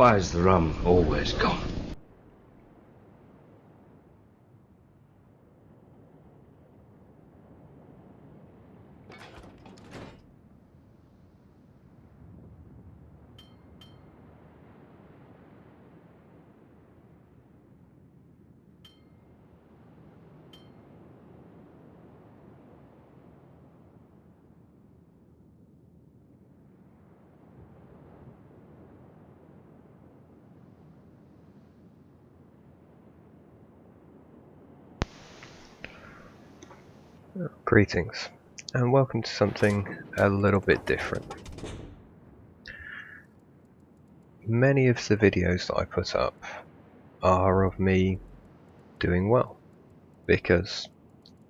Why's the rum always gone? Greetings, and welcome to something a little bit different. Many of the videos that I put up are of me doing well, because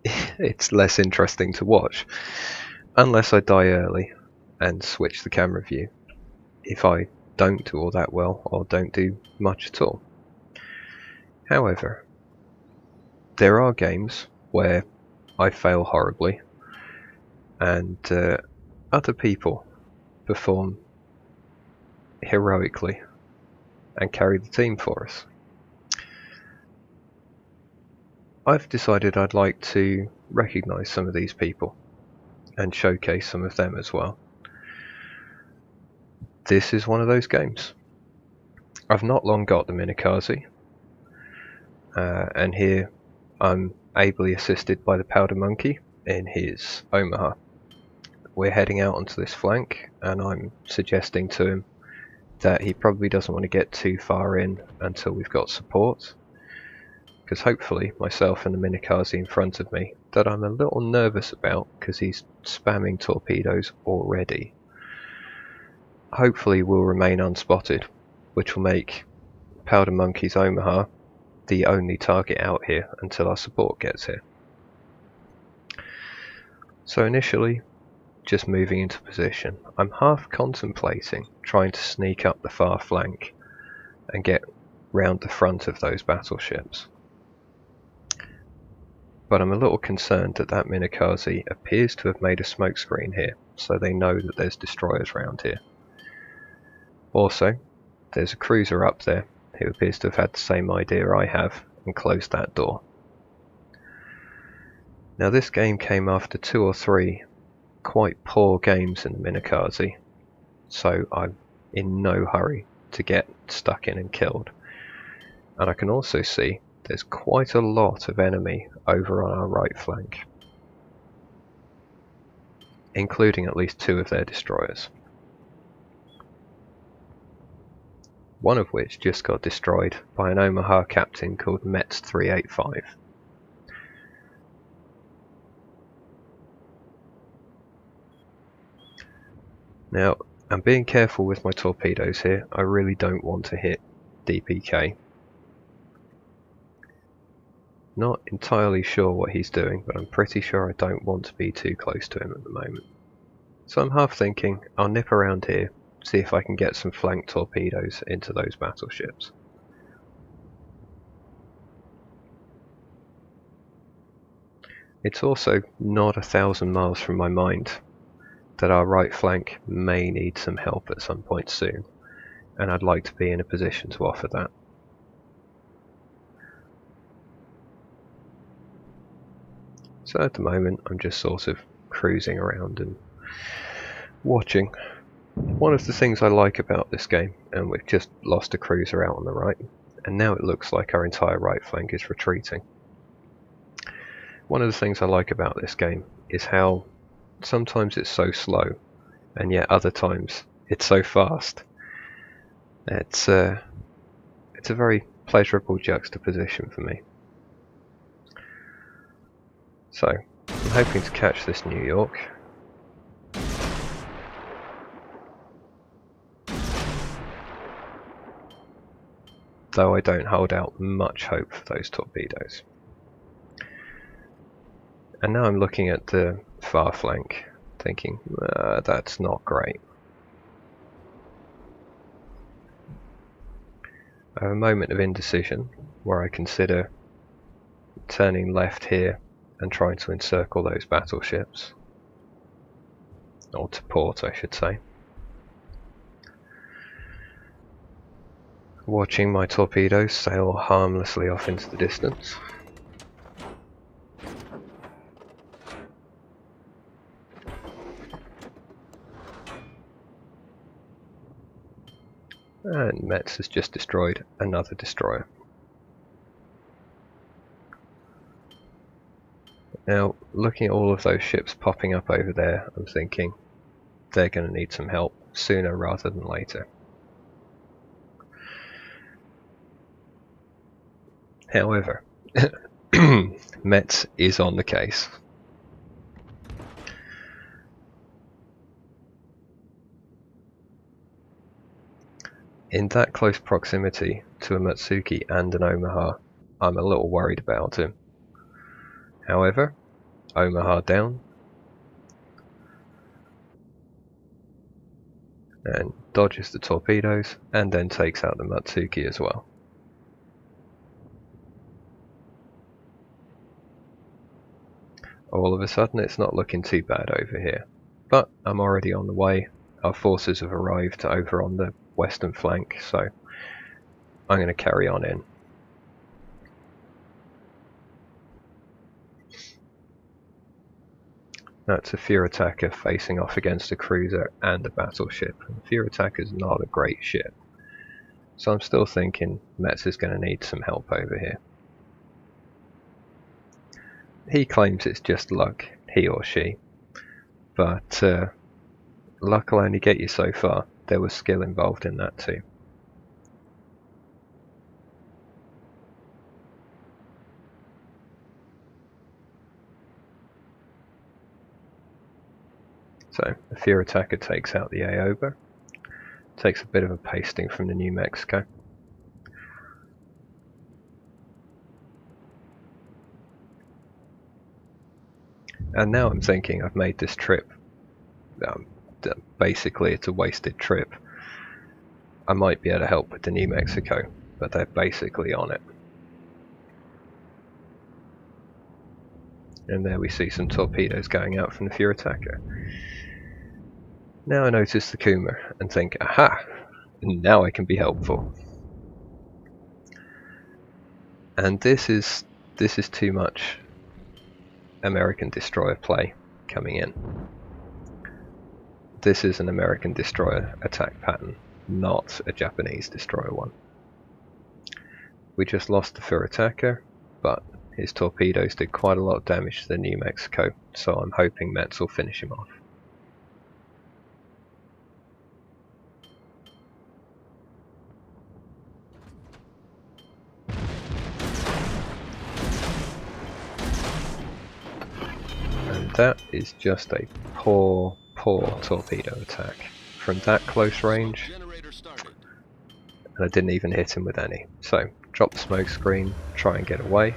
it's less interesting to watch, unless I die early and switch the camera view, if I don't do all that well or don't do much at all. However, there are games where I fail horribly, and other people perform heroically and carry the team for us. I've decided I'd like to recognise some of these people and showcase some of them as well. This is one of those games. I've not long got the Minikaze, and here I'm ably assisted by the Powder Monkey in his Omaha. We're heading out onto this flank, and I'm suggesting to him that he probably doesn't want to get too far in until we've got support, because hopefully myself and the Minikaze in front of me, that I'm a little nervous about because he's spamming torpedoes already, hopefully will remain unspotted, which will make Powder Monkey's Omaha the only target out here until our support gets here. So initially, just moving into position. I'm half contemplating trying to sneak up the far flank and get round the front of those battleships. But I'm a little concerned that that Minikaze appears to have made a smokescreen here, so they know that there's destroyers around here. Also, there's a cruiser up there who appears to have had the same idea I have and closed that door. Now this game came after 2 or 3 quite poor games in the Minikaze, so I'm in no hurry to get stuck in and killed. And I can also see there's quite a lot of enemy over on our right flank, including at least 2 of their destroyers. One of which just got destroyed by an Omaha captain called Mets 385. Now, I'm being careful with my torpedoes here. I really don't want to hit DPK. Not entirely sure what he's doing, but I'm pretty sure I don't want to be too close to him at the moment. So I'm half thinking I'll nip around here, see if I can get some flank torpedoes into those battleships. It's also not 1,000 miles from my mind that our right flank may need some help at some point soon, and I'd like to be in a position to offer that. So at the moment I'm just sort of cruising around and watching. One of the things I like about this game, and we've just lost a cruiser out on the right, and now it looks like our entire right flank is retreating. One of the things I like about this game is how sometimes it's so slow, and yet other times it's so fast. It's a very pleasurable juxtaposition for me. So, I'm hoping to catch this New York. Though I don't hold out much hope for those torpedoes. And now I'm looking at the far flank, thinking, that's not great. I have a moment of indecision where I consider turning left here and trying to encircle those battleships. Or to port, I should say. watching my torpedoes sail harmlessly off into the distance. And Metz has just destroyed another destroyer. Now, looking at all of those ships popping up over there, I'm thinking they're going to need some help sooner rather than later. However, Metz is on the case. In that close proximity to a Matsuki and an Omaha, I'm a little worried about him. However, Omaha down, and dodges the torpedoes, and then takes out the Matsuki as well. All of a sudden it's not looking too bad over here, but I'm already on the way. Our forces have arrived over on the western flank, so I'm going to carry on in. That's a Fear Attacker facing off against a cruiser and a battleship. And Fear Attacker is not a great ship, so I'm still thinking Metz is going to need some help over here. He claims it's just luck, he or she, but luck will only get you so far. There was skill involved in that too. So the Fear Attacker takes out the Aoba, takes a bit of a pasting from the New Mexico. And now I'm thinking I've made this trip, basically it's a wasted trip. I might be able to help with the New Mexico, but they're basically on it. And there we see some torpedoes going out from the Fear Attacker. Now I notice the Kuma and think, aha, now I can be helpful. And this is too much American destroyer play coming in. This is an American destroyer attack pattern, not a Japanese destroyer one. We just lost the Fear Attacker, but his torpedoes did quite a lot of damage to the New Mexico, so I'm hoping Metz will finish him off. And that is just a poor torpedo attack. From that close range, and I didn't even hit him with any. So, drop the smoke screen, try and get away,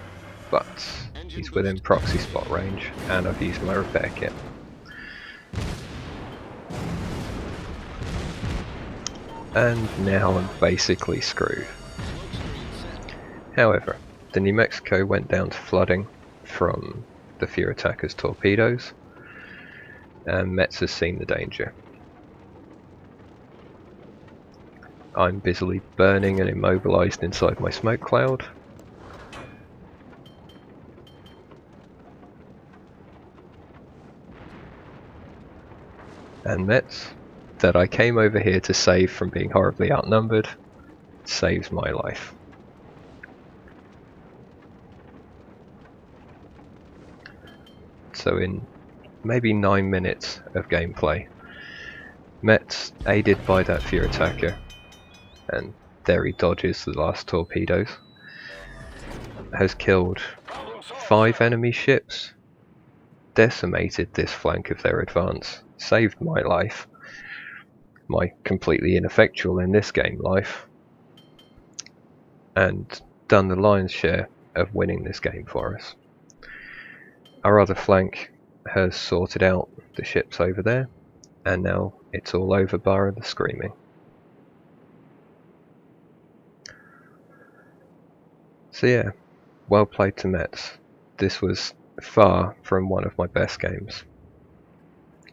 but he's within proxy spot range, and I've used my repair kit. And now I'm basically screwed. However, the New Mexico went down to flooding from the Fear Attacker's torpedoes, and Metz has seen the danger. I'm busily burning and immobilized inside my smoke cloud. And Metz, that I came over here to save from being horribly outnumbered, saves my life. So in maybe 9 minutes of gameplay, Metz, aided by that Fear Attacker, and there he dodges the last torpedoes, has killed 5 enemy ships, decimated this flank of their advance, saved my life, my completely ineffectual in this game life, and done the lion's share of winning this game for us. Our other flank has sorted out the ships over there, and now it's all over bar the screaming. So yeah, well played to Metz. This was far from one of my best games.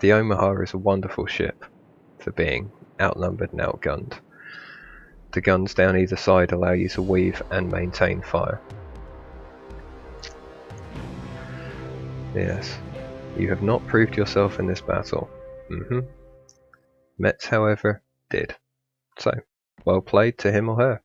The Omaha is a wonderful ship for being outnumbered and outgunned, The guns down either side allow you to weave and maintain fire. Yes, you have not proved yourself in this battle. Metz, however, did. So, well played to him or her.